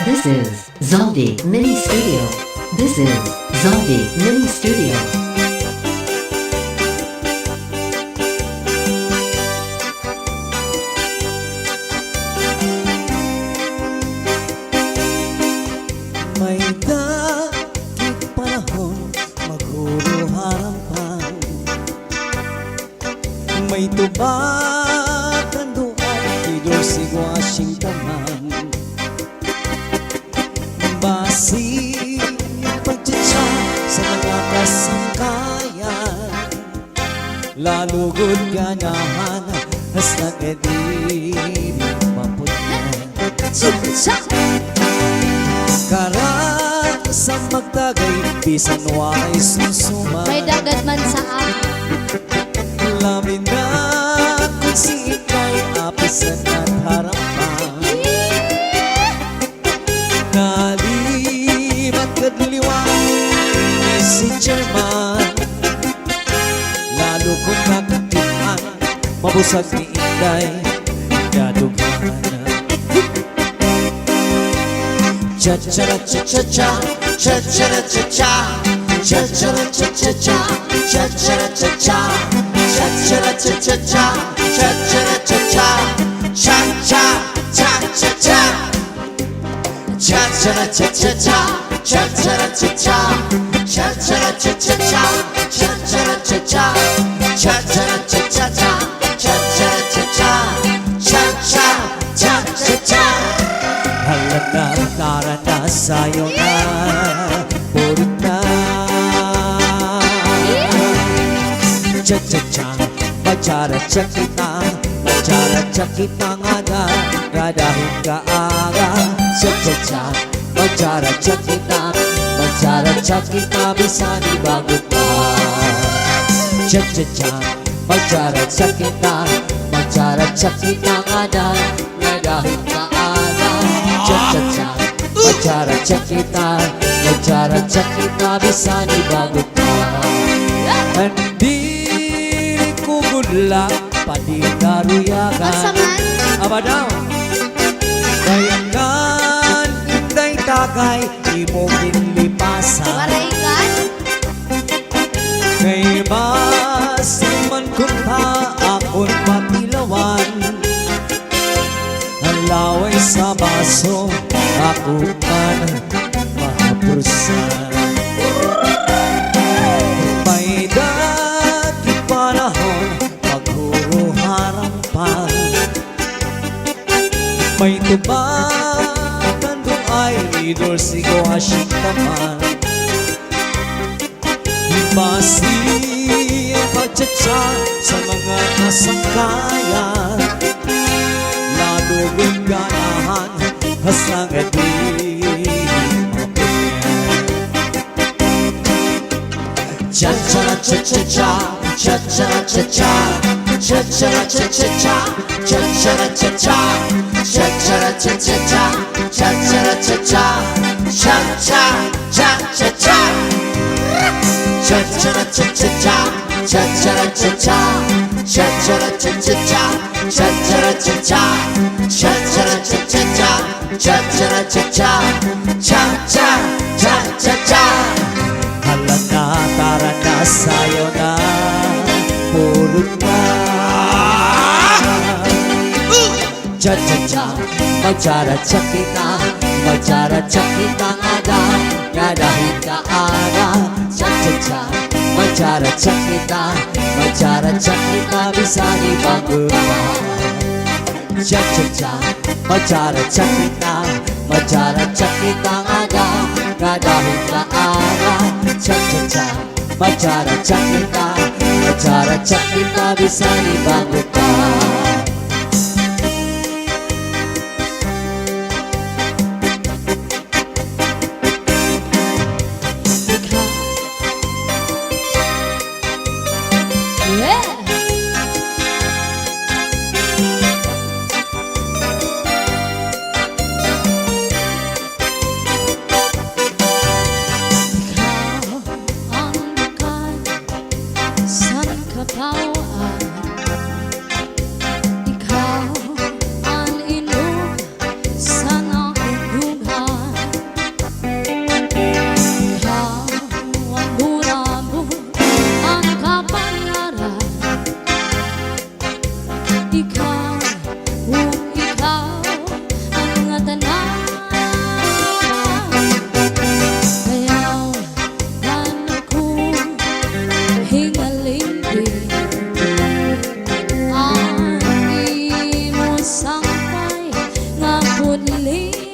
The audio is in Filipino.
This is Zaldi Mini Studio. This is Zaldi Mini Studio. May dagit panahon maghuro harapan. May tubag kanduan tidor si Washington man. Basi yung pagtsatsa sa mga kasangkayan, lalugod ganahan has nag-ediri maputyan. Karan sa magtagay, bisan walay susuman. May dagat man sa Lamin na kung si ikay apisan at harapan. Nalimat kadliwan ni si German, lalo kung nakatihan, mabusag ni Inday, kadughan. Cha-cha-ra-cha-cha-cha, cha-cha-ra-cha-cha, cha-cha-ra-cha-cha-cha, cha-cha-ra-cha-cha, cha-cha-ra-cha-cha-cha, cha-cha-ra-cha-cha, cha-cha-cha-cha-cha, cha-cha-ra-cha-cha-cha, cha-cha-ra-cha-cha, cha-cha-ra-cha-cha-cha, cha-cha-ra-cha-cha, cha-cha-ra-cha-cha-cha, cha-cha-ra-cha-cha, cha-cha-cha-cha. Halata karana sa'yo na purot na. Cha-cha-cha, macha-ra-cha kita, macha-ra-cha kita nga na, gadahin ka aga. Cha-cha-cha, macha-ra-cha kita, macha-ra-cha kita, bisan ibago pa. Cha-cha-cha, macha-ra-cha kita, macha-ra-cha kita nga na, gadahin ka aga. Cha-cha-cha, macha-ra-cha kita, macha-ra-cha kita, bisan ibago pa. Hindi ko gudla, pati karuyagan. Masaman. Aba daw, kayangan, inday tagay, di mo kinlipasan. Maraikan. Kay mas man kunta akon matilawan. Ang laway sa baso, ako man mahapursan. May dagit panahon, maghuro harapan. May tubagan doon ay idol si Washington man. Basi ang pagtsatsa sa mga nasangkayan, lalo kong ganahan hasang cha-cha-ra-cha-cha-cha, cha-cha-ra-cha-cha, cha-cha-ra-cha-cha-cha, cha-cha-ra-cha-cha, cha-cha-ra-cha-cha-cha, cha-cha-ra-cha-cha, cha-cha-cha-cha-cha, cha-cha-ra-cha-cha-cha, cha-cha-ra-cha-cha, cha-cha-ra-cha-cha-cha, cha-cha-ra-cha-cha, cha-cha-ra-cha-cha-cha, cha-cha-ra-cha-cha, cha-cha-cha-cha-cha. Halata tara na sa'yo na purot na. Cha-cha-cha, macha-ra-cha kita, macha-ra-cha kita aga, gadahin ka aga. Cha-cha-cha, macha-ra-cha kita, macha-ra-cha kita, bisan ibago pa. Cha-cha-cha, macha-ra-cha kita, macha-ra-cha kita aga, gadahin ka aga. Cha-cha-cha, macha-ra-cha kita, macha-ra-cha kita, bisan ibago pa. Yeah. Ikaw ang bukan sa kapawaan, Lady